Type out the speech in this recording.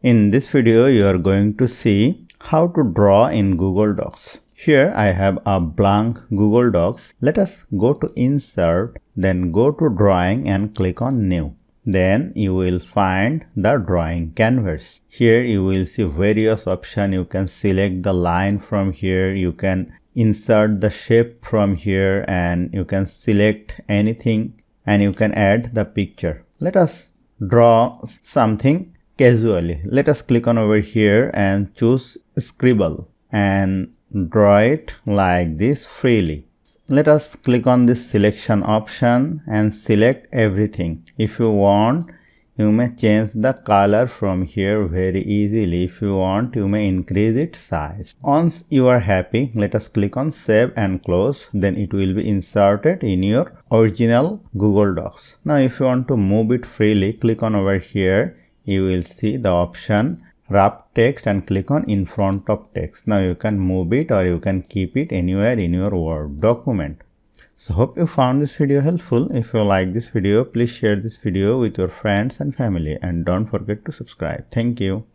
In this video, you are going to see how to draw in Google Docs. Here I have a blank Google Docs. Let us go to Insert, then go to Drawing and click on New. Then you will find the drawing canvas. Here you will see various options. You can select the line from here. You can insert the shape from here, and you can select anything, and you can add the picture. Let us draw something casually. Let us click on over here and choose Scribble and draw it like this freely. Let us click on this selection option and select everything. If you want, you may change the color from here very easily. If you want, you may increase its size. Once you are happy, let us click on Save and Close. Then it will be inserted in your original Google Docs. Now if you want to move it freely, click on over here. You will see the option Wrap Text and click on In Front of Text. Now you can move it or you can keep it anywhere in your Word document. So hope you found this video helpful. If you like this video, please share this video with your friends and family, and don't forget to subscribe. Thank you.